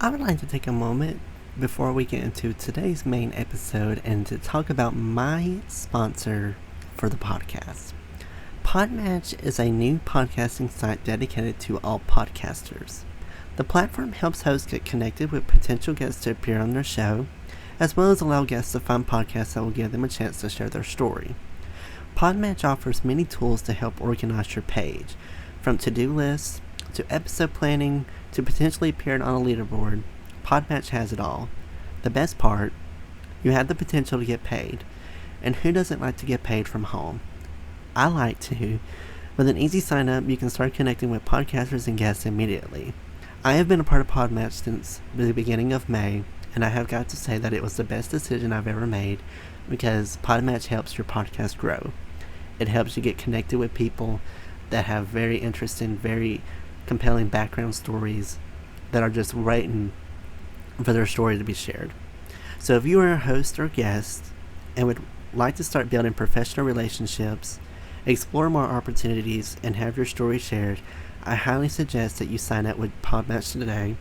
I would like to take a moment before we get into today's main episode and to talk about my sponsor for the podcast. Podmatch is a new podcasting site dedicated to all podcasters. The platform helps hosts get connected with potential guests to appear on their show, as well as allow guests to find podcasts that will give them a chance to share their story. Podmatch offers many tools to help organize your page, from to-do lists to episode planning to potentially appearing on a leaderboard. Podmatch has it all. The best part, you have the potential to get paid. And who doesn't like to get paid from home? I like to. With an easy sign up, you can start connecting with podcasters and guests immediately. I have been a part of Podmatch since the beginning of May, and I have got to say that it was the best decision I've ever made because Podmatch helps your podcast grow. It helps you get connected with people that have very interesting, very compelling background stories that are just waiting for their story to be shared. So if you are a host or guest and would like to start building professional relationships, explore more opportunities, and have your story shared, I highly suggest that you sign up with Podmatch today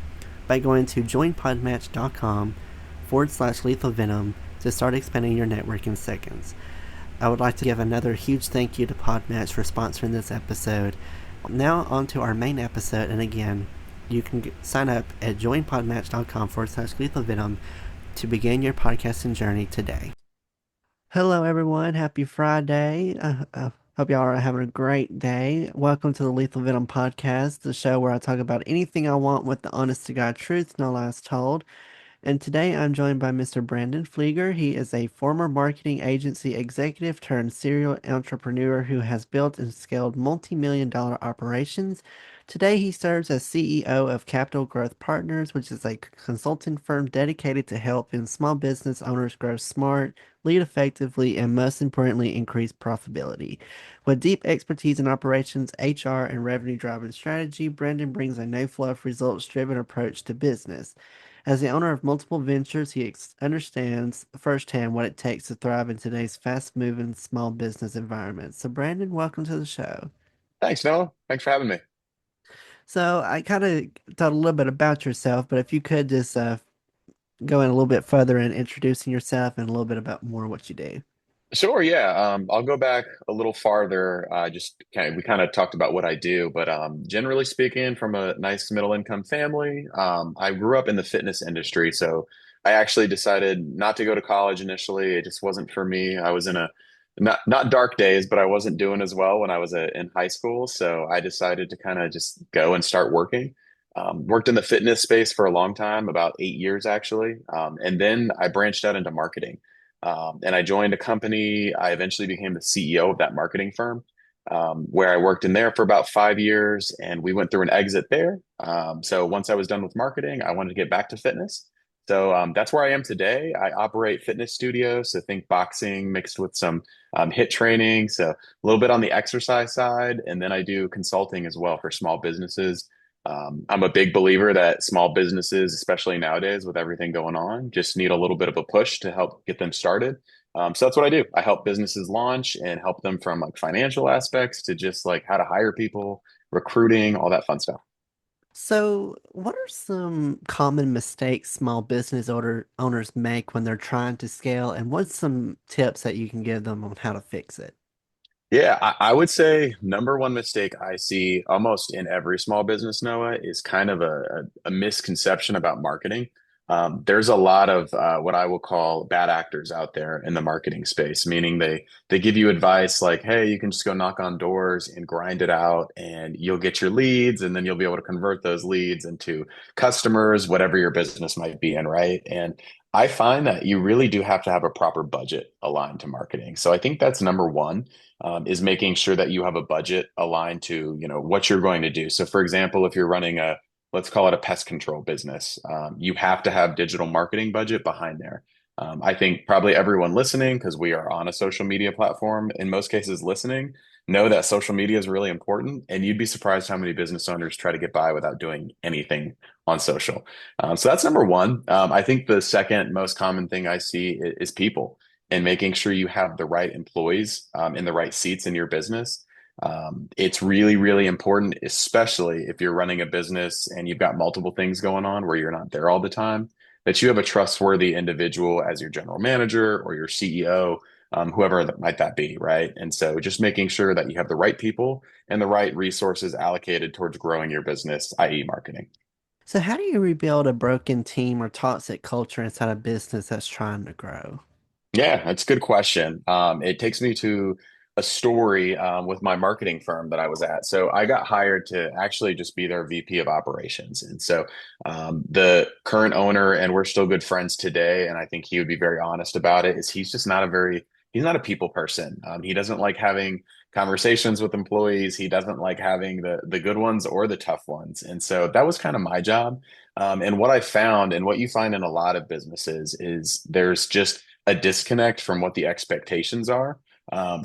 by going to joinpodmatch.com/lethal venom to start expanding your network in seconds. I would like to give another huge thank you to Podmatch for sponsoring this episode. Now on to our main episode, and again, you can sign up at joinpodmatch.com/lethal venom to begin your podcasting journey today. Hello everyone, happy Friday. Hope y'all are having a great day. Welcome to the Lethal Venom Podcast, the show where I talk about anything I want with the honest to God truth, no lies told. And today I'm joined by Mr. Brandon Pflieger. He is a former marketing agency executive turned serial entrepreneur who has built and scaled multi-million-dollar operations. Today he serves as CEO of Capital Growth Partners, which is a consulting firm dedicated to helping small business owners grow smart, lead effectively, and most importantly, increase profitability. With deep expertise in operations, HR, and revenue-driving strategy, Brandon brings a no-fluff, results-driven approach to business. As the owner of multiple ventures, he understands firsthand what it takes to thrive in today's fast-moving small business environment. So, Brandon, welcome to the show. Thanks, Noah. Thanks for having me. So, I kind of thought a little bit about yourself, but if you could just go in a little bit further in introducing yourself and a little bit about more what you do. Sure, yeah. I'll go back a little farther. Just kind of, we kind of talked about what I do, but generally speaking, from a nice middle income family, I grew up in the fitness industry. So I actually decided not to go to college initially. It just wasn't for me. I was in a not dark days, but I wasn't doing as well when I was in high school. So I decided to kind of just go and start working. Worked in the fitness space for a long time, about 8 years actually. And then I branched out into marketing. And I joined a company. I eventually became the CEO of that marketing firm, where I worked in there for about 5 years, and we went through an exit there. So once I was done with marketing, I wanted to get back to fitness. So that's where I am today. I operate fitness studios, so think boxing mixed with some hit training, so a little bit on the exercise side, and then I do consulting as well for small businesses. I'm a big believer that small businesses, especially nowadays with everything going on, just need a little bit of a push to help get them started. So that's what I do. I help businesses launch and help them from like financial aspects to just like how to hire people, recruiting, all that fun stuff. So, what are some common mistakes small business owners make when they're trying to scale, and what's some tips that you can give them on how to fix it? Yeah, I would say number one mistake I see almost in every small business, Noah, is kind of a misconception about marketing. There's a lot of what I will call bad actors out there in the marketing space, meaning they give you advice like, "Hey, you can just go knock on doors and grind it out, and you'll get your leads, and then you'll be able to convert those leads into customers, whatever your business might be in, right?" And I find that you really do have to have a proper budget aligned to marketing. So I think that's number one, is making sure that you have a budget aligned to, what you're going to do. So for example, if you're running let's call it a pest control business, you have to have digital marketing budget behind there. I think probably everyone listening, because we are on a social media platform, in most cases listening, know that social media is really important. And you'd be surprised how many business owners try to get by without doing anything on social. So that's number one. I think the second most common thing I see is people and making sure you have the right employees in the right seats in your business. It's really, really important, especially if you're running a business and you've got multiple things going on where you're not there all the time, that you have a trustworthy individual as your general manager or your CEO, whoever that might that be, right? And so just making sure that you have the right people and the right resources allocated towards growing your business, i.e., marketing. So, how do you rebuild a broken team or toxic culture inside a business that's trying to grow? Yeah, that's a good question. It takes me to a story with my marketing firm that I was at. So I got hired to actually just be their VP of operations. And so the current owner, and we're still good friends today, and I think he would be very honest about it, is he's not a people person. He doesn't like having conversations with employees. He doesn't like having the good ones or the tough ones. And so that was kind of my job. And what I found, and what you find in a lot of businesses, is there's just a disconnect from what the expectations are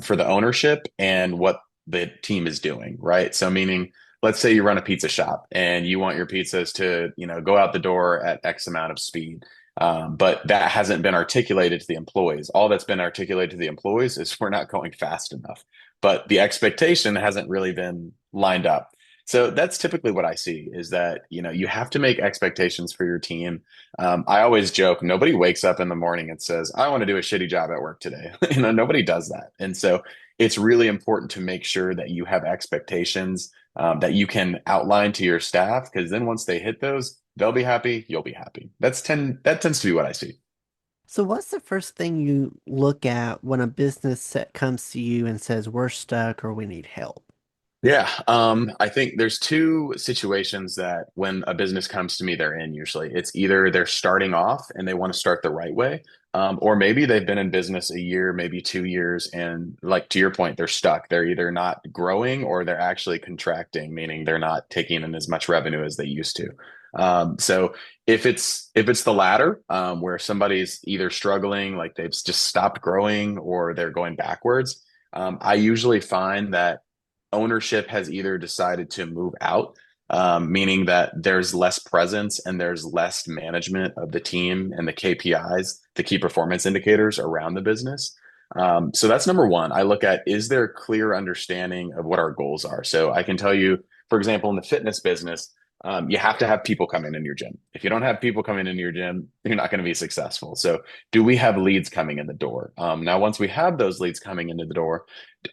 for the ownership and what the team is doing, right? So meaning, let's say you run a pizza shop and you want your pizzas to, go out the door at X amount of speed. But that hasn't been articulated to the employees. All that's been articulated to the employees is we're not going fast enough. But the expectation hasn't really been lined up. So that's typically what I see is that, you have to make expectations for your team. I always joke, nobody wakes up in the morning and says, I want to do a shitty job at work today. Nobody does that. And so it's really important to make sure that you have expectations that you can outline to your staff, because then once they hit those, they'll be happy, you'll be happy. That tends to be what I see. So, what's the first thing you look at when a comes to you and says, we're stuck or we need help? Yeah, I think there's two situations that when a business comes to me, they're in usually. It's either they're starting off and they want to start the right way, or maybe they've been in business a year, maybe 2 years, and like to your point, they're stuck. They're either not growing or they're actually contracting, meaning they're not taking in as much revenue as they used to. So if it's the latter, where somebody's either struggling, like they've just stopped growing, or they're going backwards, I usually find that ownership has either decided to move out, meaning that there's less presence and there's less management of the team and the KPIs, the key performance indicators around the business. So that's number one. I look at, is there a clear understanding of what our goals are? So I can tell you, for example, in the fitness business, you have to have people coming in your gym. If you don't have people coming into your gym, you're not going to be successful. So, do we have leads coming in the door? Now, once we have those leads coming into the door,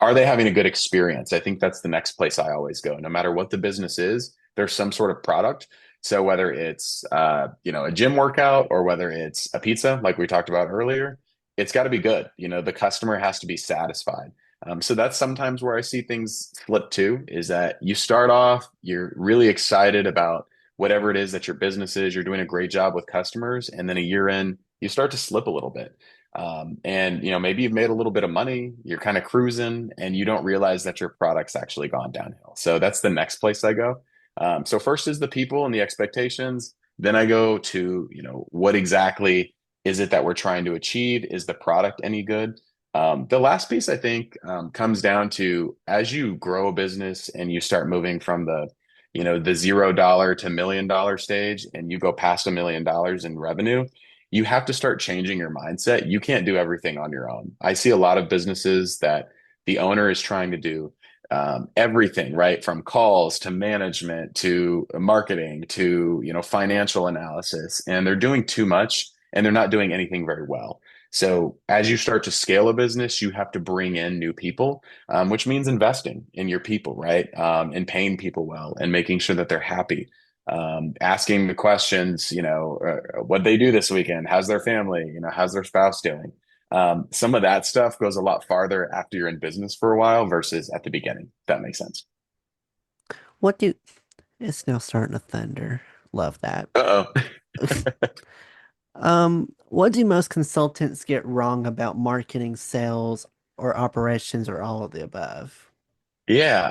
are they having a good experience? I think that's the next place I always go. No matter what the business is, there's some sort of product. So whether it's a gym workout or whether it's a pizza, like we talked about earlier, it's got to be good. The customer has to be satisfied. So that's sometimes where I see things flip too, is that you start off, you're really excited about whatever it is that your business is, you're doing a great job with customers, and then a year in, you start to slip a little bit. And maybe you've made a little bit of money, you're kind of cruising, and you don't realize that your product's actually gone downhill. So that's the next place I go. So first is the people and the expectations. Then I go to, what exactly is it that we're trying to achieve? Is the product any good? The last piece I think comes down to, as you grow a business and you start moving from the $0 to $1 million stage, and you go past $1 million in revenue, you have to start changing your mindset. You can't do everything on your own. I see a lot of businesses that the owner is trying to do everything, right? From calls to management to marketing to, financial analysis, and they're doing too much and they're not doing anything very well. So as you start to scale a business, you have to bring in new people, which means investing in your people, right? And paying people well and making sure that they're happy, asking the questions, what they do this weekend, how's their family, how's their spouse doing? Some of that stuff goes a lot farther after you're in business for a while versus at the beginning, if that makes sense. What do It's now starting to thunder. Love that. Uh-oh. What do most consultants get wrong about marketing, sales, or operations, or all of the above? Yeah,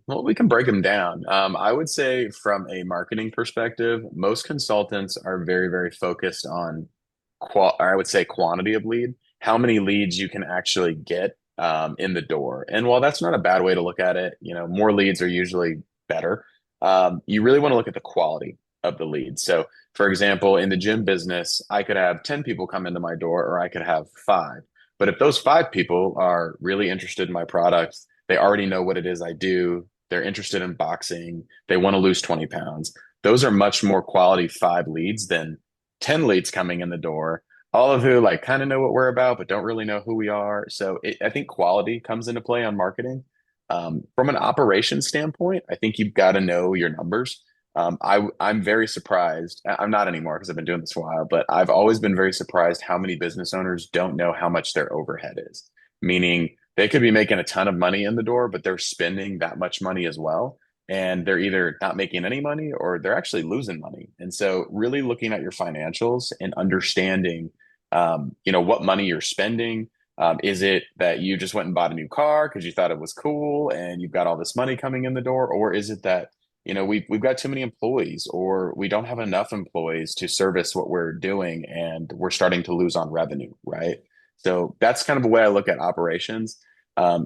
well, we can break them down. I would say from a marketing perspective, most consultants are very, very focused on or I would say quantity of lead, how many leads you can actually get in the door. And while that's not a bad way to look at it, more leads are usually better. You really want to look at the quality of the leads. So, for example, in the gym business, I could have 10 people come into my door, or I could have five. But if those five people are really interested in my product, They already know what it is I do. They're interested in boxing. They want to lose 20 pounds. Those are much more quality 5 leads than 10 leads coming in the door, all of who like kind of know what we're about, but don't really know who we are. So I think quality comes into play on marketing. From an operations standpoint, I think you've got to know your numbers. I'm very surprised. I'm not anymore because I've been doing this for a while, but I've always been very surprised how many business owners don't know how much their overhead is. Meaning they could be making a ton of money in the door, but they're spending that much money as well. And they're either not making any money or they're actually losing money. And so really looking at your financials and understanding, what money you're spending. Is it that you just went and bought a new car because you thought it was cool and you've got all this money coming in the door? Or is it that we've got too many employees, or we don't have enough employees to service what we're doing, and we're starting to lose on revenue, right? So that's kind of the way I look at operations.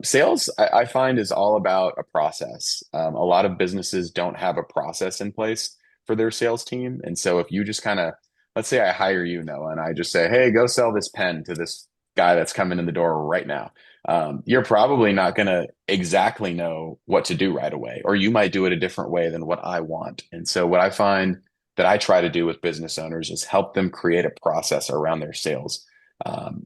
Sales, I find, is all about a process. A lot of businesses don't have a process in place for their sales team, and so if you just kind of, let's say I hire you, Noah, and I just say, "Hey, go sell this pen to this guy that's coming in the door right now." You're probably not going to exactly know what to do right away, or you might do it a different way than what I want. And so, what I find that I try to do with business owners is help them create a process around their sales.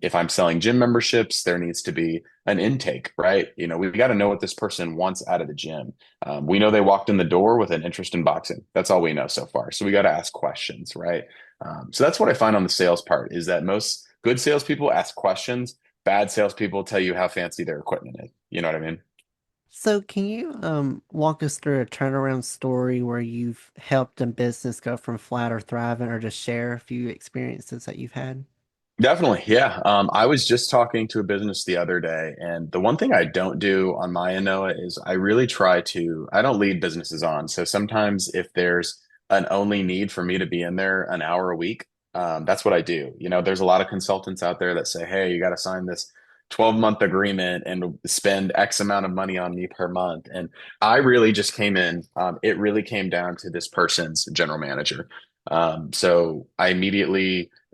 If I'm selling gym memberships, there needs to be an intake, right? We've got to know what this person wants out of the gym. We know they walked in the door with an interest in boxing. That's all we know so far. So we got to ask questions, right? So that's what I find on the sales part is that most good salespeople ask questions. Bad salespeople tell you how fancy their equipment is. You know what I mean? So, can you walk us through a turnaround story where you've helped a business go from flat or thriving, or just share a few experiences that you've had? Definitely. Yeah. I was just talking to a business the other day, and the one thing I don't do on my end, Noah, is I don't lead businesses on. So sometimes if there's an only need for me to be in there an hour a week, that's what I do. There's a lot of consultants out there that say, hey, you got to sign this 12-month agreement and spend X amount of money on me per month. And I really just came in. It really came down to this person's general manager. So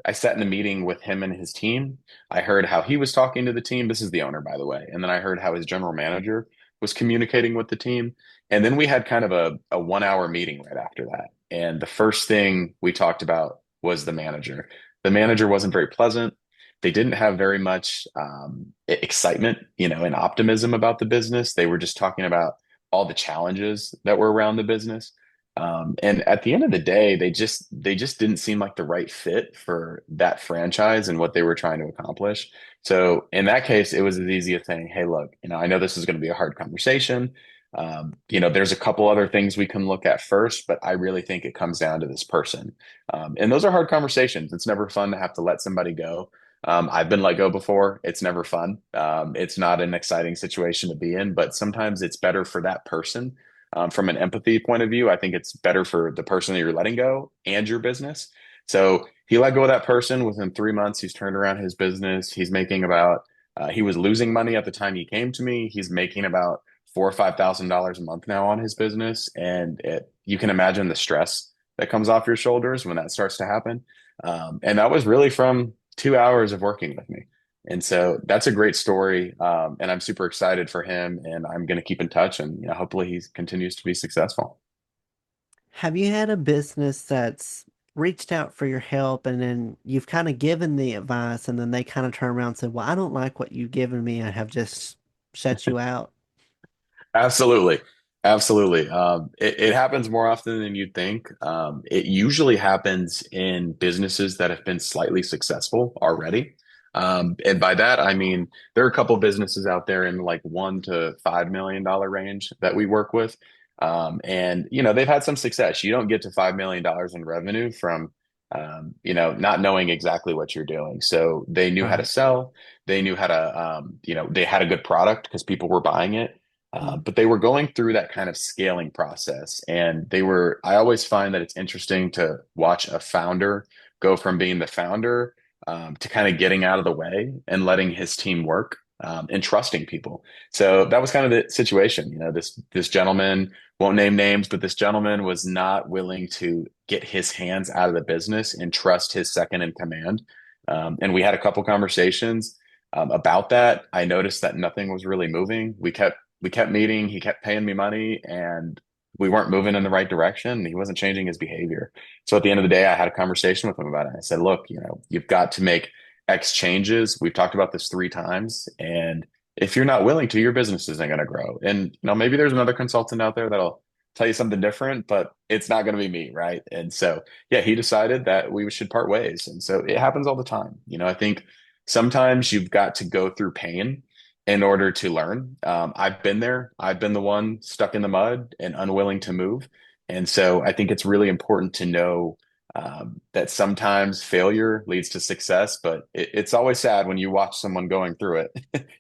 I sat in a meeting with him and his team. I heard how he was talking to the team. This is the owner, by the way. And then I heard how his general manager was communicating with the team. And then we had kind of a 1 hour meeting right after that. And the first thing we talked about was the manager. The manager wasn't very pleasant. They didn't have very much excitement, and optimism about the business. They were just talking about all the challenges that were around the business. And at the end of the day, they just didn't seem like the right fit for that franchise and what they were trying to accomplish. So in that case, it was as easy as saying, "Hey, look, I know this is going to be a hard conversation. There's a couple other things we can look at first, but I really think it comes down to this person." And those are hard conversations. It's never fun to have to let somebody go. I've been let go before. It's never fun. It's not an exciting situation to be in, but sometimes it's better for that person from an empathy point of view. I think it's better for the person that you're letting go and your business. So he let go of that person. Within 3 months, he's turned around his business. He was losing money at the time he came to me. He's making about $4,000 or $5,000 a month now on his business. And you can imagine the stress that comes off your shoulders when that starts to happen. And that was really from 2 hours of working with me. And so that's a great story. And I'm super excited for him, and I'm going to keep in touch, and hopefully he continues to be successful. Have you had a business that's reached out for your help and then you've kind of given the advice and then they kind of turn around and say, well, I don't like what you've given me. I have just shut you out? Absolutely. Absolutely. It happens more often than you'd think. It usually happens in businesses that have been slightly successful already. And by that, I mean, there are a couple businesses out there in like $1 to $5 million range that we work with. And, they've had some success. You don't get to $5 million in revenue from, not knowing exactly what you're doing. So they knew how to Right. sell. They knew how to, they had a good product because people were buying it. Mm. But they were going through that kind of scaling process. And I always find that it's interesting to watch a founder go from being the founder to kind of getting out of the way and letting his team work and trusting people. So that was kind of the situation. This gentleman, won't name names, but this gentleman was not willing to get his hands out of the business and trust his second in command. And we had a couple conversations about that. I noticed that nothing was really moving. We kept we kept meeting, he kept paying me money, and we weren't moving in the right direction. And he wasn't changing his behavior. So at the end of the day, I had a conversation with him about it. I said, look, you've got to make X changes. We've talked about this 3 times. And if you're not willing to, your business isn't going to grow. And maybe there's another consultant out there that'll tell you something different, but it's not going to be me, right? And so, yeah, he decided that we should part ways. And so it happens all the time. I think sometimes you've got to go through pain in order to learn. I've been there. I've been the one stuck in the mud and unwilling to move. And so I think it's really important to know that sometimes failure leads to success, but it's always sad when you watch someone going through it.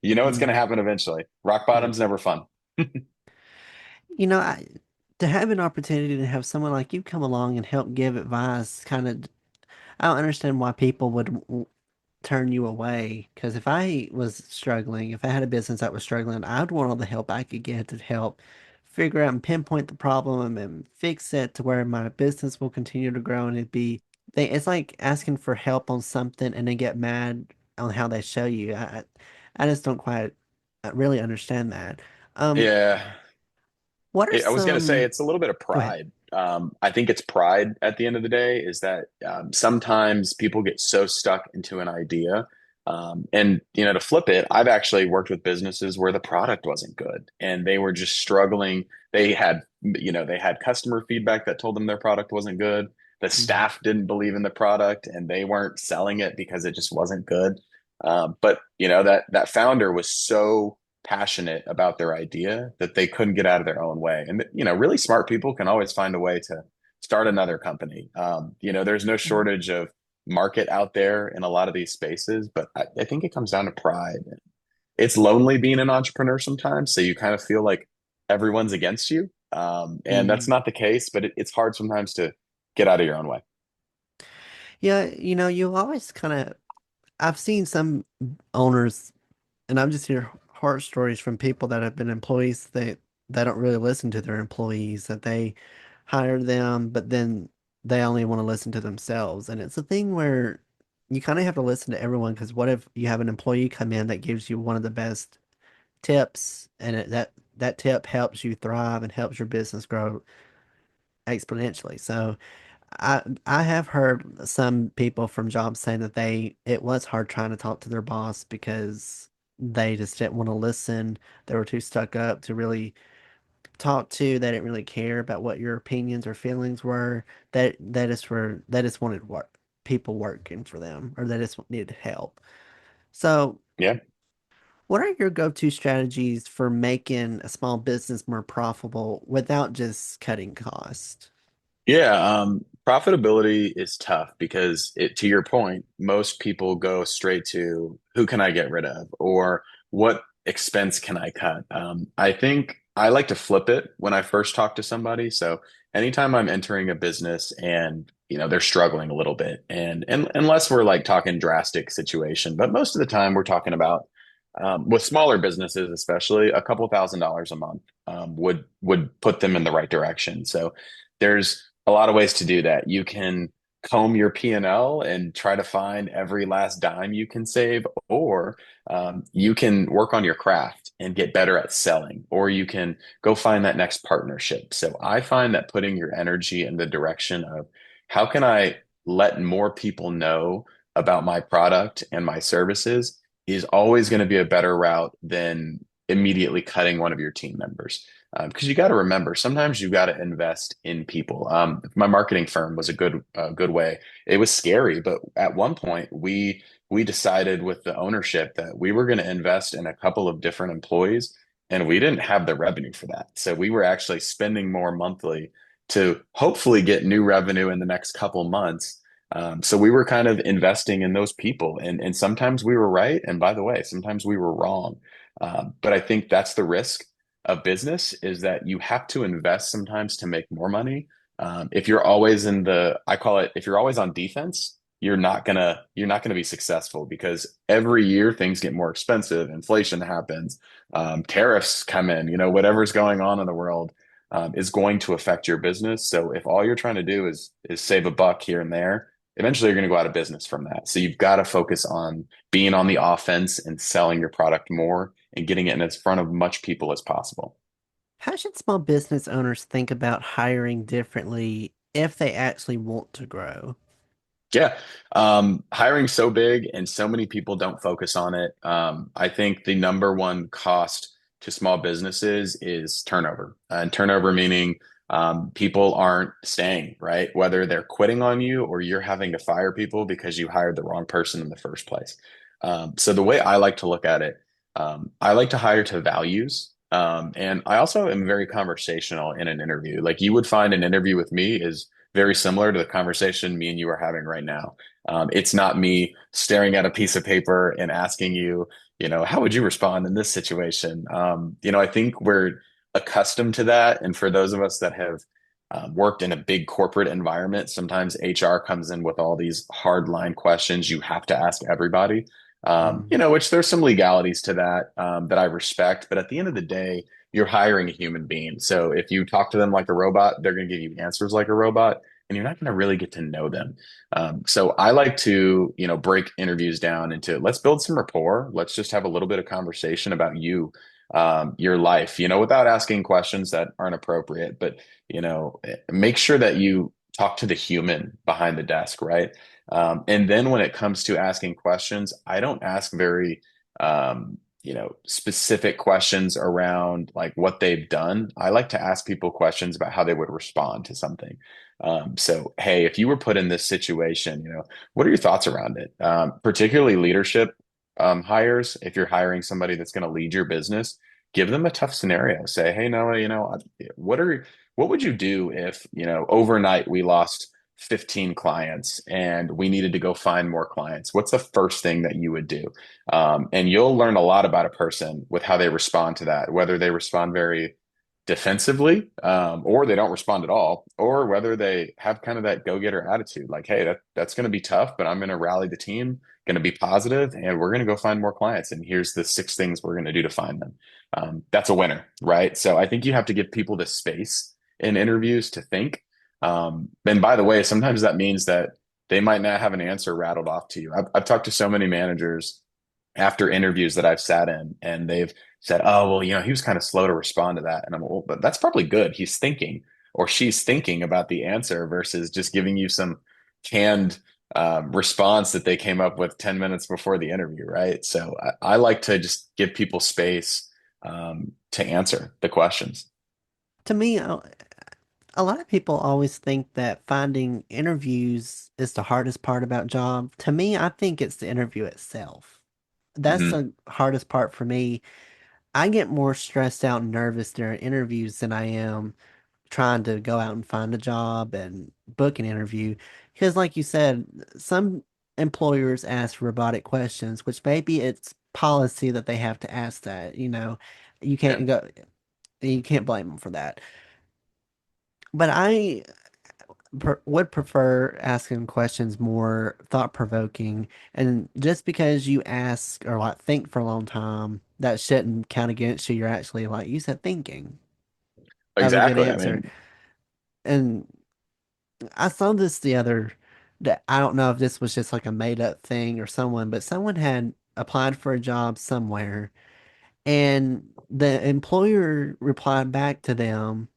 It's going to Mm, happen eventually. Rock yeah. bottom's never fun. You know, to have an opportunity to have someone like you come along and help give advice, kind of, I don't understand why people would turn you away. Because if I was struggling, if I had a business that was struggling, I'd want all the help I could get to help figure out and pinpoint the problem and fix it to where my business will continue to grow and it's like asking for help on something and then get mad on how they show you. I just don't quite really understand that. Um, Yeah. what are I was going to say some, it's a little bit of go ahead. pride. I think it's pride at the end of the day is that sometimes people get so stuck into an idea. And, to flip it, I've actually worked with businesses where the product wasn't good and they were just struggling. They had customer feedback that told them their product wasn't good. The Mhm. staff didn't believe in the product and they weren't selling it because it just wasn't good. But, that founder was so passionate about their idea that they couldn't get out of their own way. And really smart people can always find a way to start another company. There's no shortage of market out there in a lot of these spaces, but I think it comes down to pride. It's lonely being an entrepreneur sometimes, so you kind of feel like everyone's against you. And that's Mhm. not the case, but it's hard sometimes to get out of your own way. Yeah, you always kind of, I've seen some owners, and I'm just hear horror stories from people that have been employees that they don't really listen to their employees, that they hire them, but then they only want to listen to themselves. And it's a thing where you kind of have to listen to everyone because what if you have an employee come in that gives you one of the best tips and that tip helps you thrive and helps your business grow exponentially. So I have heard some people from jobs saying that it was hard trying to talk to their boss because they just didn't want to listen. They were too stuck up to really talk to. They didn't really care about what your opinions or feelings were. They just wanted people working for them, or they just needed help. So, Yeah. what are your go-to strategies for making a small business more profitable without just cutting cost? Yeah, profitability is tough because to your point, most people go straight to who can I get rid of or what expense can I cut? I think I like to flip it when I first talk to somebody. So anytime I'm entering a business and they're struggling a little bit, and unless we're like talking drastic situation, but most of the time we're talking about with smaller businesses, especially a couple $1,000s a month would put them in the right direction. So there's a lot of ways to do that. You can comb your P&L and try to find every last dime you can save, or you can work on your craft and get better at selling, or you can go find that next partnership. So I find that putting your energy in the direction of how can I let more people know about my product and my services is always going to be a better route than immediately cutting one of your team members. Because you got to remember, sometimes you got to invest in people. My marketing firm was a good way. It was scary, but at one point we decided with the ownership that we were going to invest in a couple of different employees, and we didn't have the revenue for that. So we were actually spending more monthly to hopefully get new revenue in the next couple months. So we were kind of investing in those people, and sometimes we were right, and by the way, sometimes we were wrong. But I think that's the risk of business is that you have to invest sometimes to make more money. If you're always I call it, if you're always on defense, you're not gonna be successful because every year things get more expensive, inflation happens, tariffs come in, whatever's going on in the world is going to affect your business. So if all you're trying to do is save a buck here and there, eventually you're going to go out of business from that. So you've got to focus on being on the offense and selling your product more and getting it in front of much people as possible. How should small business owners think about hiring differently if they actually want to grow? Yeah. Hiring's so big and so many people don't focus on it. I think the number one cost to small businesses is turnover. And turnover meaning people aren't staying, right? Whether they're quitting on you or you're having to fire people because you hired the wrong person in the first place. So the way I like to look at it, I like to hire to values. And I also am very conversational in an interview. Like you would find an interview with me is very similar to the conversation me and you are having right now. It's not me staring at a piece of paper and asking you, how would you respond in this situation? I think we're accustomed to that. And for those of us that have worked in a big corporate environment, sometimes HR comes in with all these hard line questions you have to ask everybody. Mm. Which there's some legalities to that that I respect. But at the end of the day, you're hiring a human being. So if you talk to them like a robot, they're going to give you answers like a robot, and you're not going to really get to know them. So I like to, break interviews down into let's build some rapport. Let's just have a little bit of conversation about you, your life, without asking questions that aren't appropriate. But, make sure that you talk to the human behind the desk, right? And then when it comes to asking questions, I don't ask very, specific questions around like what they've done. I like to ask people questions about how they would respond to something. So, hey, if you were put in this situation, what are your thoughts around it? Particularly leadership hires. If you're hiring somebody that's going to lead your business, give them a tough scenario. Say, hey, Noah, what would you do if, overnight we lost 15 clients and we needed to go find more clients? What's the first thing that you would do? And you'll learn a lot about a person with how they respond to that, whether they respond very defensively, or they don't respond at all, or whether they have kind of that go-getter attitude, like, hey, that's going to be tough, but I'm going to rally the team, going to be positive, and we're going to go find more clients. And here's the 6 things we're going to do to find them. That's a winner, right? So I think you have to give people the space in interviews to think. And by the way, sometimes that means that they might not have an answer rattled off to you. I've talked to so many managers after interviews that I've sat in, and they've said, "Oh, well, he was kind of slow to respond to that." And I'm, well, but that's probably good. He's thinking or she's thinking about the answer versus just giving you some canned response that they came up with 10 minutes before the interview, right? So I like to just give people space to answer the questions. To me, a lot of people always think that finding interviews is the hardest part about job. To me, I think it's the interview itself. That's Hmm. the hardest part for me. I get more stressed out and nervous during interviews than I am trying to go out and find a job and book an interview. Because, like you said, some employers ask robotic questions, which maybe it's policy that they have to ask that. You Yeah. can't go, you can't blame them for that. But I would prefer asking questions more thought-provoking, and just because you ask or like think for a long time, that shouldn't count against you. You're actually, like you said, thinking of a good Exactly. I answer. mean, And I saw this the other that I don't know if this was just like a made up thing or someone, but someone had applied for a job somewhere and the employer replied back to them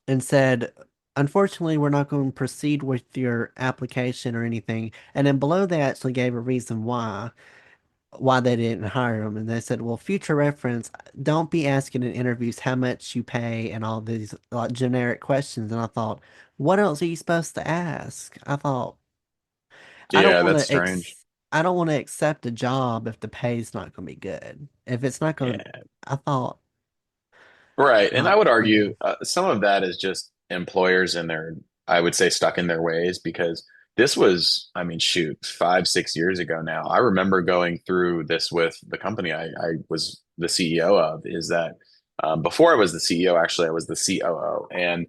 and said, unfortunately, we're not going to proceed with your application or anything. And then below they actually gave a reason why they didn't hire them. And they said, well, future reference, don't be asking in interviews how much you pay and all these like generic questions. And I thought, what else are you supposed to ask? I thought, I don't yeah, want that's to strange. I don't want to accept a job if the pay's not going to be good. If it's not going to, Yeah. I thought, Right. And I like, would argue some of that is just employers and their, I would say, stuck in their ways because this was, I mean, shoot, 5, 6 years ago now. I remember going through this with the company I was the CEO of, is that before I was the CEO, actually, I was the COO. And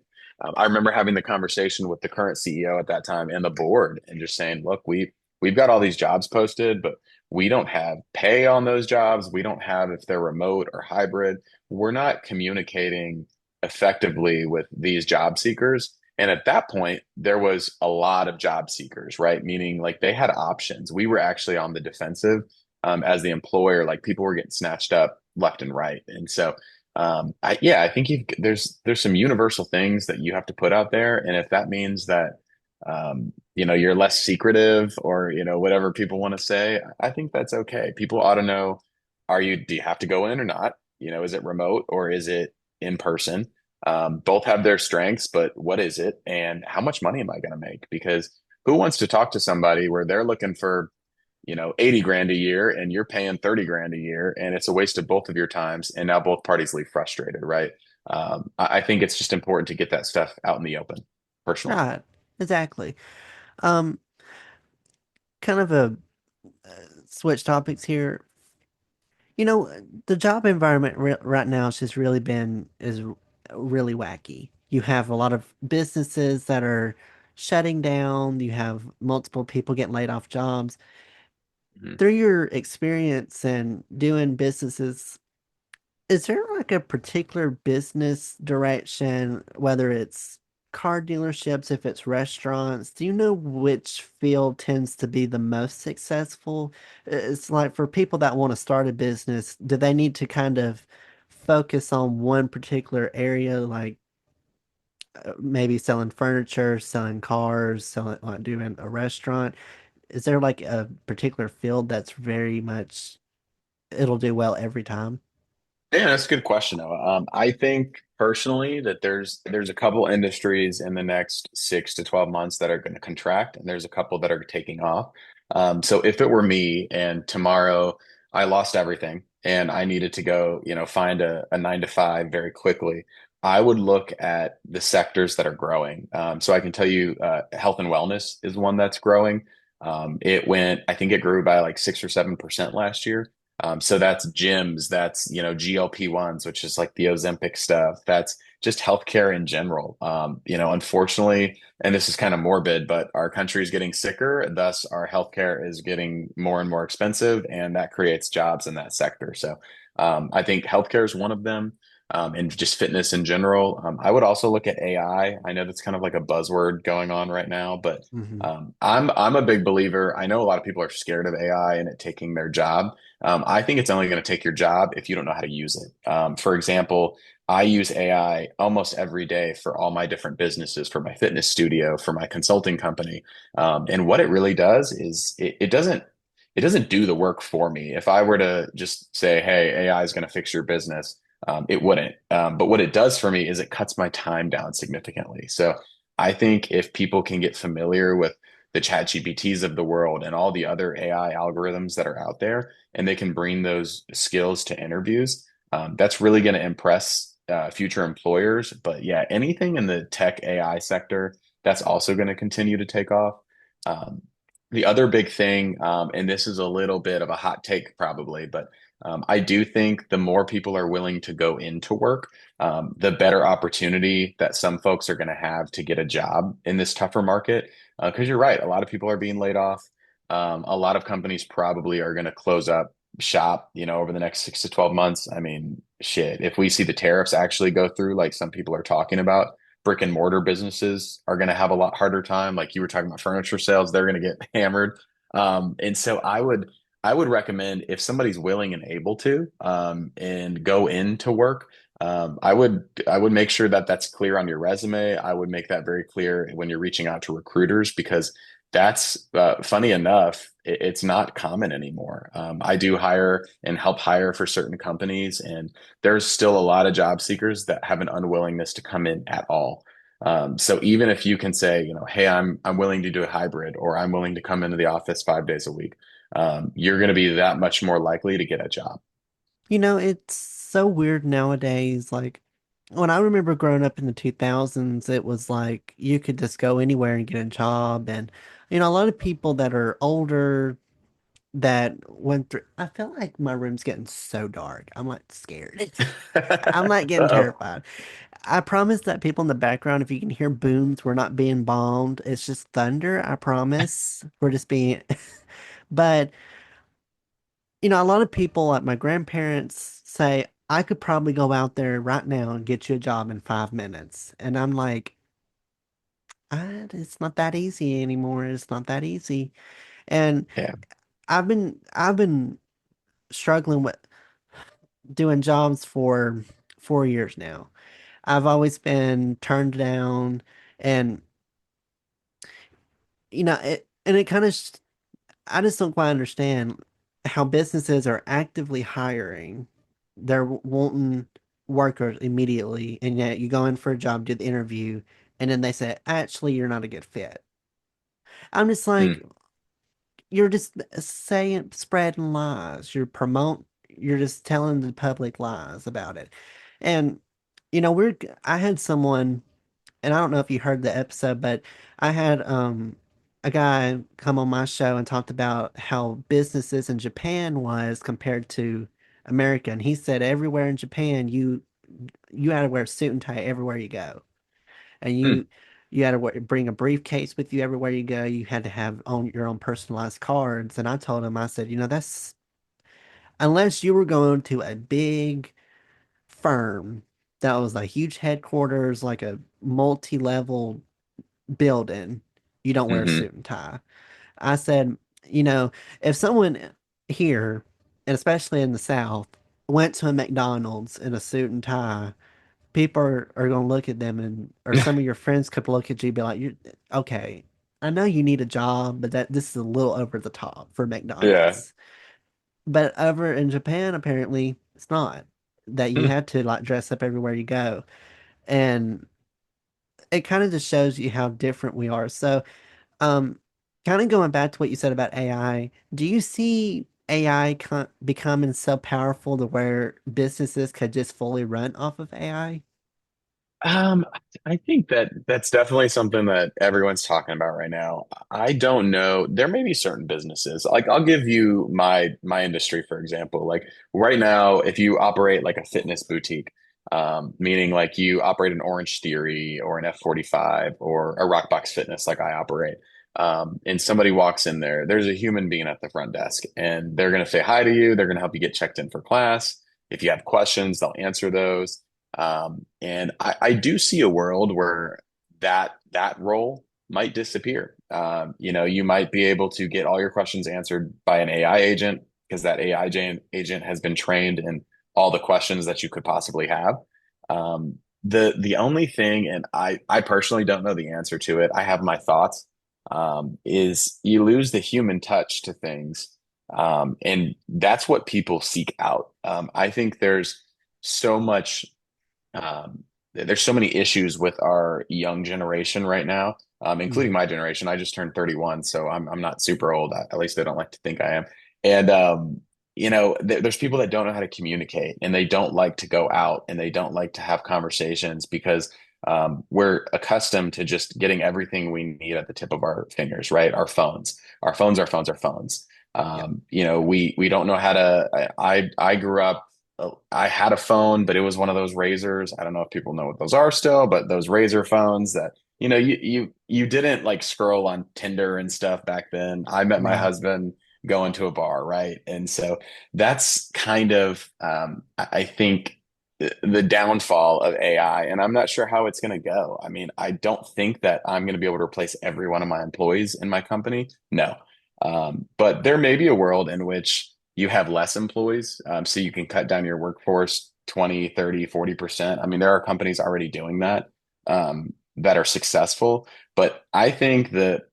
I remember having the conversation with the current CEO at that time and the board and just saying, look, we've got all these jobs posted, but we don't have pay on those jobs. We don't have if they're remote or hybrid. We're not communicating effectively with these job seekers. And at that point, there was a lot of job seekers, right? Meaning like they had options. We were actually on the defensive. as the employer, like people were getting snatched up left and right. And so, I think there's some universal things that you have to put out there. And if that means that, you're less secretive or, whatever people want to say, I think that's okay. People ought to know, do you have to go in or not? Is it remote or is it in person? Both have their strengths, but what is it? And how much money am I going to make? Because who wants to talk to somebody where they're looking for 80 grand a year and you're paying 30 grand a year and it's a waste of both of your times. And now both parties leave frustrated, right? I think it's just important to get that stuff out in the open personally. Right. Exactly. Um, kind of a switch topics here. You know, the job environment right now has just really been is really wacky. You have a lot of businesses that are shutting down. You have multiple people getting laid off jobs. Mhm. Through your experience and doing businesses, is there like a particular business direction, whether it's car dealerships, if it's restaurants, do you know which field tends to be the most successful? It's like for people that want to start a business, do they need to kind of focus on one particular area, like maybe selling furniture, selling cars, selling like doing a restaurant? Is there like a particular field that's very much it'll do well every time? Yeah, that's a good question, though. I think personally that there's a couple industries in the next 6 to 12 months that are going to contract, and there's a couple that are taking off. So if it were me and tomorrow I lost everything and I needed to go, find a 9 to 5 very quickly, I would look at the sectors that are growing. So I can tell you, health and wellness is one that's growing. I think it grew by like 6 or 7% last year. So that's gyms, that's, GLP-1s, which is like the Ozempic stuff. That's just healthcare in general. Unfortunately, and this is kind of morbid, but our country is getting sicker, thus our healthcare is getting more and more expensive, and that creates jobs in that sector. So I think healthcare is one of them. And just fitness in general. I would also look at AI. I know that's kind of like a buzzword going on right now, but Hmm. I'm a big believer. I know a lot of people are scared of AI and it taking their job. I think it's only going to take your job if you don't know how to use it. For example, I use AI almost every day for all my different businesses, for my fitness studio, for my consulting company. And what it really does is it doesn't do the work for me. If I were to just say, "Hey, AI is going to fix your business," it wouldn't. But what it does for me is it cuts my time down significantly. So I think if people can get familiar with the chat GPTs of the world and all the other AI algorithms that are out there, and they can bring those skills to interviews, that's really going to impress future employers. But yeah, anything in the tech AI sector, that's also going to continue to take off. Um, the other big thing, and this is a little bit of a hot take probably, but I do think the more people are willing to go into work, the better opportunity that some folks are going to have to get a job in this tougher market. Because you're right, a lot of people are being laid off. A lot of companies probably are going to close up shop, over the next 6 to 12 months. I mean, shit, if we see the tariffs actually go through, like some people are talking about, brick and mortar businesses are going to have a lot harder time. Like you were talking about furniture sales, they're going to get hammered. And so I would recommend if somebody's willing and able to, and go into work. I would make sure that that's clear on your resume. I would make that very clear when you're reaching out to recruiters because that's funny enough, it's not common anymore. I do hire and help hire for certain companies, and there's still a lot of job seekers that have an unwillingness to come in at all. So even if you can say, hey, I'm willing to do a hybrid, or I'm willing to come into the office 5 days a week, you're going to be that much more likely to get a job. You know, it's so weird nowadays. Like when I remember growing up in the 2000s, it was like you could just go anywhere and get a job. And, a lot of people that are older that went through, I feel like my room's getting so dark. I'm like scared. I'm not getting Uh-oh. terrified. I promise that people in the background, if you can hear booms, we're not being bombed. It's just thunder. I promise. We're just being, but a lot of people, like my grandparents, say, I could probably go out there right now and get you a job in 5 minutes. And I'm like, it's not that easy anymore. It's not that easy. And Yeah. I've been struggling with doing jobs for 4 years now. I've always been turned down, and it kind of I just don't quite understand how businesses are actively hiring. They're wanting workers immediately, and yet you go in for a job, do the interview, and then they say, actually, you're not a good fit. I'm just like, Hmm. you're just saying, spreading lies. You're just telling the public lies about it. And, I had someone, and I don't know if you heard the episode, but I had a guy come on my show and talked about how businesses in Japan was compared to America. And he said everywhere in Japan you had to wear a suit and tie everywhere you go. And Hmm. you had to bring a briefcase with you everywhere you go. You had to have your own personalized cards. And I told him, I said, that's unless you were going to a big firm that was a huge headquarters, like a multi-level building, you don't wear a Hmm. suit and tie. I said, you know, if someone here, and especially in the South, went to a McDonald's in a suit and tie, people are going to look at them, or some of your friends could look at you and be like, "You okay? I know you need a job, but this is a little over the top for Yeah. McDonald's." But over in Japan, apparently, it's not that you Hmm. have to like dress up everywhere you go, and it kind of just shows you how different we are. So, um, kind of going back to what you said about AI, do you see AI becoming so powerful to where businesses could just fully run off of AI? Um, I think that that's definitely something that everyone's talking about right now. I don't know. There may be certain businesses. Like I'll give you my industry, for example. Like right now, if you operate like a fitness boutique, meaning like you operate an Orange Theory or an F45 or a Rockbox Fitness, like I operate, and somebody walks in there, there's a human being at the front desk, and they're going to say hi to you. They're going to help you get checked in for class. If you have questions, they'll answer those. And I do see a world where that role might disappear. You might be able to get all your questions answered by an AI agent because that agent has been trained in all the questions that you could possibly have. The only thing, and I personally don't know the answer to it. I have my thoughts. Is you lose the human touch to things, and that's what people seek out. I think so much there's so many issues with our young generation right now, including Mhm. my generation. I just turned 31, so I'm not super old. At least I don't like to think I am. And there's people that don't know how to communicate, and they don't like to go out, and they don't like to have conversations because we're accustomed to just getting everything we need at the tip of our fingers, right? Our phones. Yep. We don't know how to. I grew up. I had a phone, but it was one of those razors. I don't know if people know what those are still, but those razor phones that you didn't like scroll on Tinder and stuff back then. I met my Right. husband going to a bar, right? And so that's kind of I think the downfall of AI, and I'm not sure how it's going to go. I mean, I don't think that I'm going to be able to replace every one of my employees in my company. No. But there may be a world in which you have less employees, so you can cut down your workforce 20, 30, 40%. I mean, there are companies already doing that that are successful, but I think that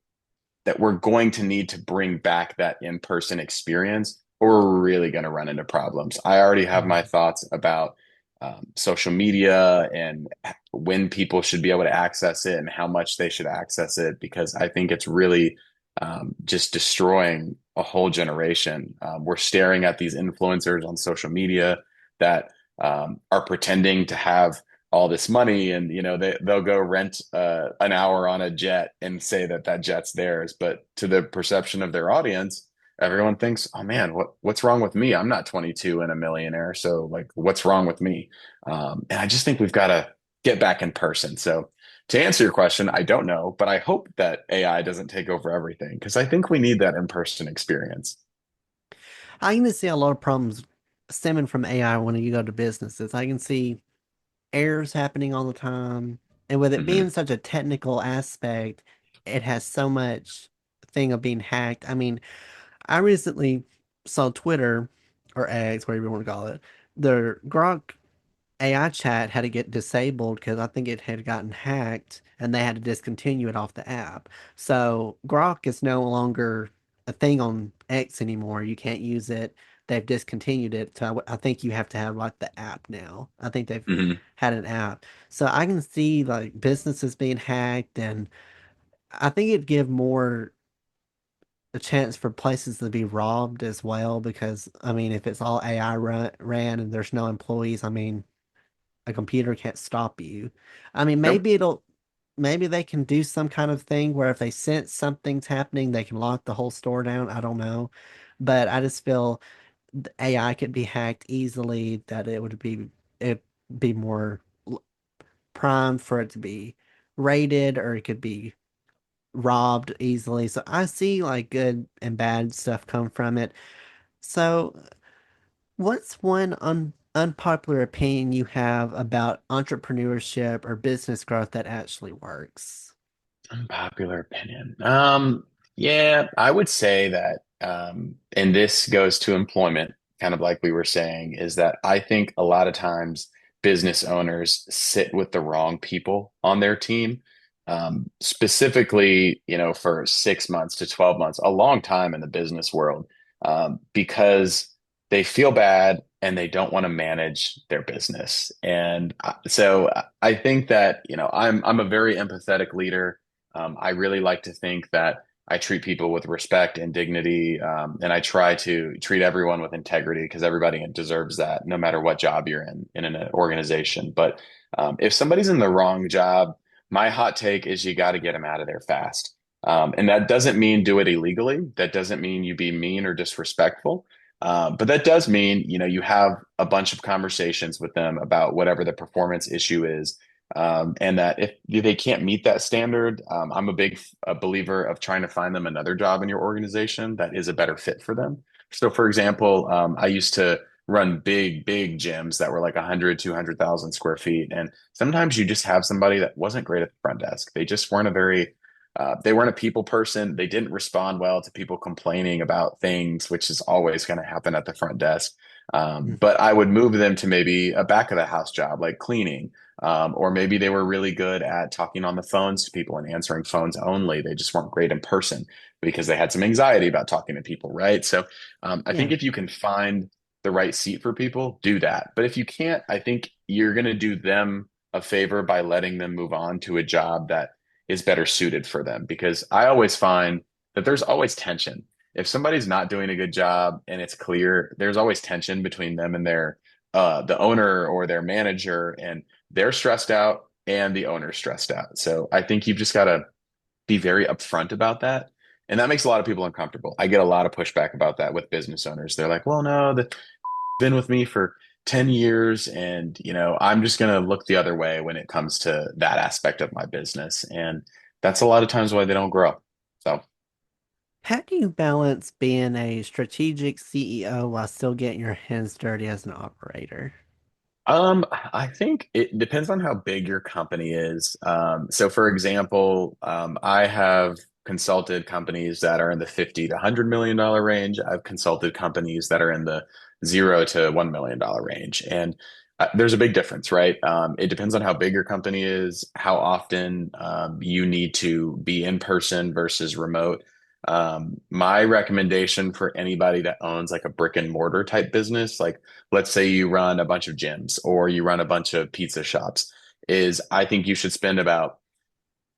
we're going to need to bring back that in-person experience or we're really going to run into problems. I already have my Mhm. thoughts about social media and when people should be able to access it and how much they should access it because I think it's really just destroying a whole generation. We're staring at these influencers on social media that are pretending to have all this money and they'll go rent an hour on a jet and say that jet's theirs, but to the perception of their audience everyone thinks, oh man, what's wrong with me? I'm not 22 and a millionaire, so like what's wrong with me? And I just think we've got to get back in person. So to answer your question, I don't know, but I hope that AI doesn't take over everything because I think we need that in-person experience. I can see a lot of problems stemming from AI when you go to businesses. I can see errors happening all the time. And with it being Hmm. such a technical aspect, it has so much thing of being hacked. I mean, I recently saw Twitter or X, whatever you want to call it. The Grok AI chat had to get disabled because I think it had gotten hacked and they had to discontinue it off the app. So Grok is no longer a thing on X anymore. You can't use it. They've discontinued it. So I think you have to have like the app now. I think they've Hmm. had an app. So I can see like businesses being hacked, and I think it'd give more a chance for places to be robbed as well because I mean if it's all AI ran and there's no employees, I mean a computer can't stop you. I mean, Nope. maybe they can do some kind of thing where if they sense something's happening, they can lock the whole store down. I don't know. But I just feel the AI could be hacked easily, that it'd be more primed for it to be raided, or it could be robbed easily. So I see like good and bad stuff come from it. So what's one unpopular opinion you have about entrepreneurship or business growth that actually works? Unpopular opinion. Yeah, I would say that, and this goes to employment, kind of like we were saying, is that I think a lot of times business owners sit with the wrong people on their team. Specifically, for 6 months to 12 months, a long time in the business world, because they feel bad and they don't want to manage their business. And so I think that, I'm a very empathetic leader. I really like to think that I treat people with respect and dignity, and I try to treat everyone with integrity because everybody deserves that, no matter what job you're in an organization. But if somebody's in the wrong job, my hot take is you got to get them out of there fast. And that doesn't mean do it illegally. That doesn't mean you be mean or disrespectful. But that does mean, you have a bunch of conversations with them about whatever the performance issue is, and that if they can't meet that standard, I'm a big believer of trying to find them another job in your organization that is a better fit for them. So, for example, I used to run big gyms that were like 100, 200,000 square feet. And sometimes you just have somebody that wasn't great at the front desk. They just weren't they weren't a people person. They didn't respond well to people complaining about things, which is always going to happen at the front desk. Mm. But I would move them to maybe a back of the house job, like cleaning, or maybe they were really good at talking on the phones to people and answering phones only. They just weren't great in person because they had some anxiety about talking to people, right? So I think Yeah. if you can find the right seat for people, do that. But if you can't, I think you're going to do them a favor by letting them move on to a job that is better suited for them. Because I always find that there's always tension. If somebody's not doing a good job and it's clear, there's always tension between them and the owner or their manager, and they're stressed out and the owner's stressed out. So I think you've just got to be very upfront about that. And that makes a lot of people uncomfortable. I get a lot of pushback about that with business owners. They're like, well, no, they've been with me for 10 years and, I'm just going to look the other way when it comes to that aspect of my business. And that's a lot of times why they don't grow. So How do you balance being a strategic CEO while still getting your hands dirty as an operator? I think it depends on how big your company is. So for example, I have consulted companies that are in the 50 to $100 million range. I've consulted companies that are in the 0 to $1 million range. And there's a big difference, right? It depends on how big your company is, how often you need to be in person versus remote. My recommendation for anybody that owns like a brick and mortar type business, like let's say you run a bunch of gyms or you run a bunch of pizza shops, is I think you should spend about,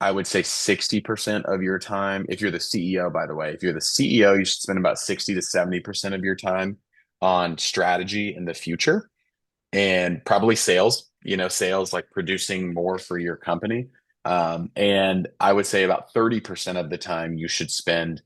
I would say 60% of your time. If you're the CEO, by the way, if you're the CEO, you should spend about 60 to 70% of your time on strategy in the future and probably sales, sales like producing more for your company. And I would say about 30% of the time you should spend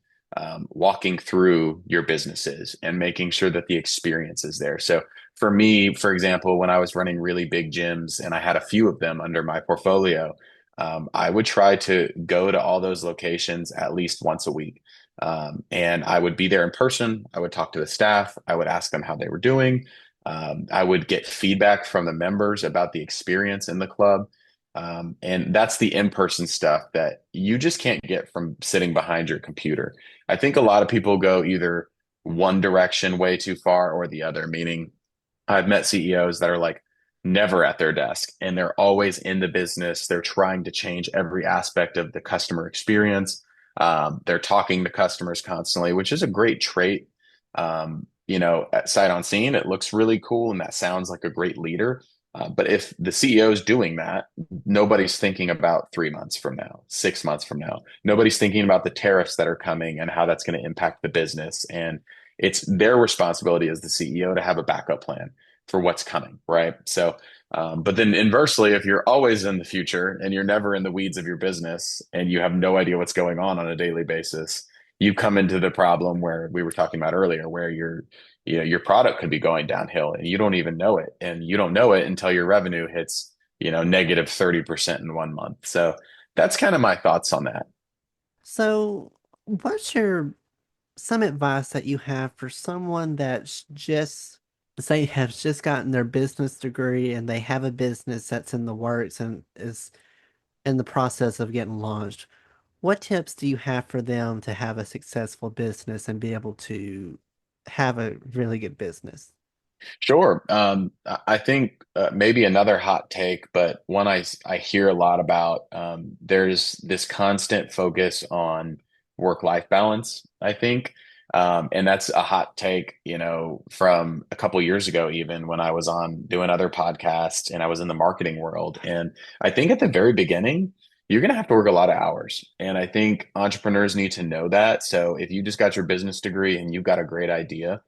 walking through your businesses and making sure that the experience is there. So for me, for example, when I was running really big gyms and I had a few of them under my portfolio, I would try to go to all those locations at least once a week. And I would be there in person. I would talk to the staff. I would ask them how they were doing. I would get feedback from the members about the experience in the club. And that's the in-person stuff that you just can't get from sitting behind your computer. I think a lot of people go either one direction way too far or the other, meaning I've met CEOs that are like never at their desk and they're always in the business. They're trying to change every aspect of the customer experience. They're talking to customers constantly, which is a great trait. At sight on scene, it looks really cool and that sounds like a great leader. But if the CEO is doing that, nobody's thinking about 3 months from now, 6 months from now. Nobody's thinking about the tariffs that are coming and how that's going to impact the business. And it's their responsibility as the CEO to have a backup plan for what's coming, right? So, but then inversely, if you're always in the future and you're never in the weeds of your business and you have no idea what's going on a daily basis, you come into the problem where we were talking about earlier, where your product could be going downhill and you don't even know it, and you don't know it until your revenue hits, negative 30% in 1 month. So that's kind of my thoughts on that. So, what's your some advice that you have for someone that's just say has just gotten their business degree and they have a business that's in the works and is in the process of getting launched? What tips do you have for them to have a successful business and be able to have a really good business? Sure. I think maybe another hot take, but one I hear a lot about. There's this constant focus on work-life balance, I think. And that's a hot take, from a couple years ago, even when I was on doing other podcasts and I was in the marketing world. And I think at the very beginning, you're going to have to work a lot of hours. And I think entrepreneurs need to know that. So if you just got your business degree and you've got a great idea,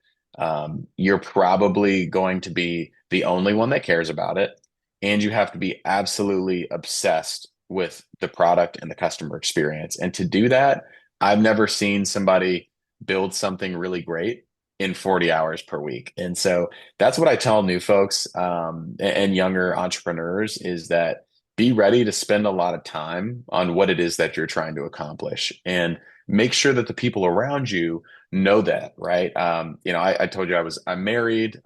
you're probably going to be the only one that cares about it. And you have to be absolutely obsessed with the product and the customer experience. And to do that, I've never seen somebody build something really great in 40 hours per week. And so that's what I tell new folks, and younger entrepreneurs, is that be ready to spend a lot of time on what it is that you're trying to accomplish, and make sure that the people around you know that, right? I told you I'm married.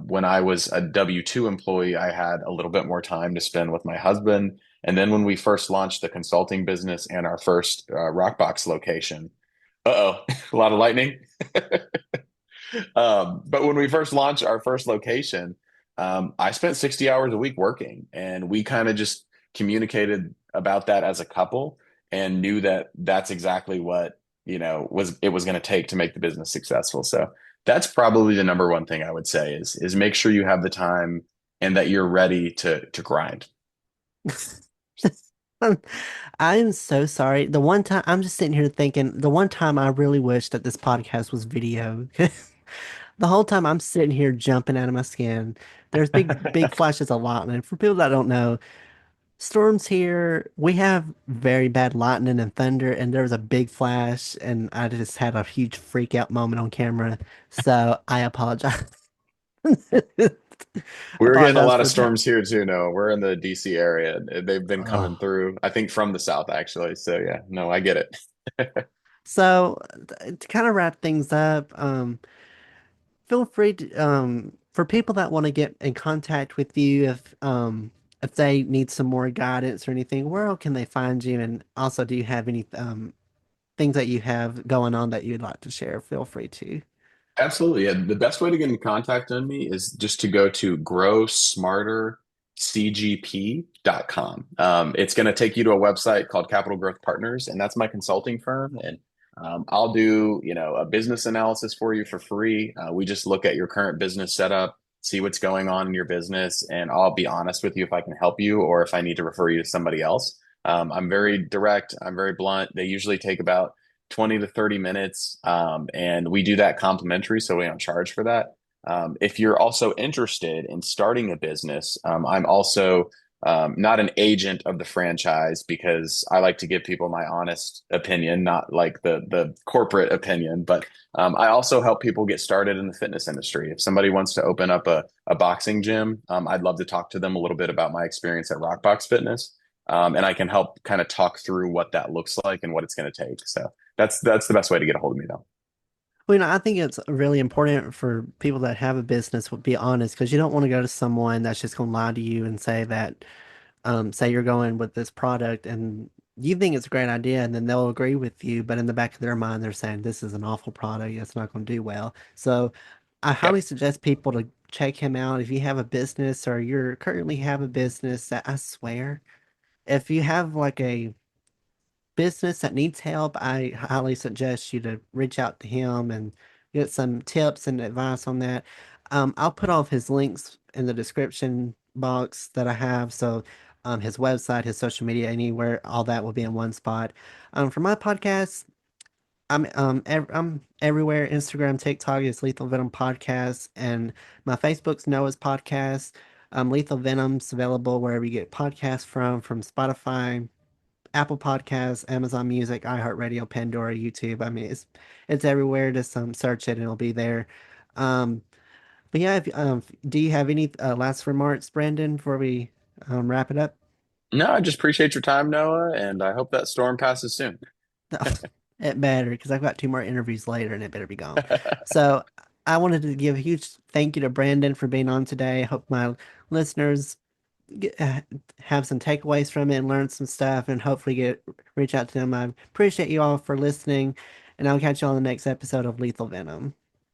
When I was a W-2 employee, I had a little bit more time to spend with my husband. And then when we first launched the consulting business and our first Rockbox location, uh-oh, a lot of lightning. But when we first launched our first location, I spent 60 hours a week working, and we kind of just communicated about that as a couple and knew that that's exactly what, was going to take to make the business successful. So that's probably the number one thing I would say is make sure you have the time and that you're ready to grind. I am so sorry. The one time I'm just sitting here thinking, the one time I really wish that this podcast was video. The whole time I'm sitting here jumping out of my skin. There's big flashes of lightning. For people that don't know, storms here, we have very bad lightning and thunder, and there was a big flash, and I just had a huge freak out moment on camera. So I apologize. We're getting a Apologize lot of for that. storms here too. No, we're in the DC area. They've been coming Oh. through, I think from the south actually. So yeah, no, I get it. So to kind of wrap things up, feel free to for people that want to get in contact with you if they need some more guidance or anything, where can they find you? And also, do you have any things that you have going on that you'd like to share? Feel free to. Absolutely. Yeah. The best way to get in contact on me is just to go to growsmartercgp.com. It's going to take you to a website called Capital Growth Partners, and that's my consulting firm. And I'll do, a business analysis for you for free. We just look at your current business setup, see what's going on in your business, and I'll be honest with you if I can help you or if I need to refer you to somebody else. I'm very direct. I'm very blunt. They usually take about 20 to 30 minutes. And we do that complimentary, so we don't charge for that. If you're also interested in starting a business, I'm also not an agent of the franchise because I like to give people my honest opinion, not like the corporate opinion. But I also help people get started in the fitness industry. If somebody wants to open up a boxing gym, I'd love to talk to them a little bit about my experience at Rockbox Fitness. And I can help kind of talk through what that looks like and what it's going to take. So that's the best way to get a hold of me, though. Well, I think it's really important for people that have a business to be honest because you don't want to go to someone that's just going to lie to you and say that, say you're going with this product and you think it's a great idea, and then they'll agree with you, but in the back of their mind, they're saying this is an awful product. It's not going to do well. So I highly Yep. suggest people to check him out. If you have a business or you're currently have a business, that I swear, if you have like a business that needs help, I highly suggest you to reach out to him and get some tips and advice on that. I'll put all of his links in the description box that I have. So, his website, his social media, anywhere, all that will be in one spot. For my podcast, I'm everywhere. Instagram, TikTok is Lethal Venom Podcast, and my Facebook's Noah's Podcast. Lethal Venom's available wherever you get podcasts from Spotify, Apple Podcasts, Amazon Music, iHeartRadio, Pandora, YouTube. I mean, it's everywhere. Just search it and it'll be there. Um, but yeah, do you have any last remarks, Brandon, before we wrap it up? No, I just appreciate your time, Noah, and I hope that storm passes soon. It better because I've got two more interviews later and it better be gone. So I wanted to give a huge thank you to Brandon for being on today. I hope my listeners get, have some takeaways from it and learn some stuff and hopefully get reach out to them. I appreciate you all for listening, and I'll catch you on the next episode of Lethal Venom.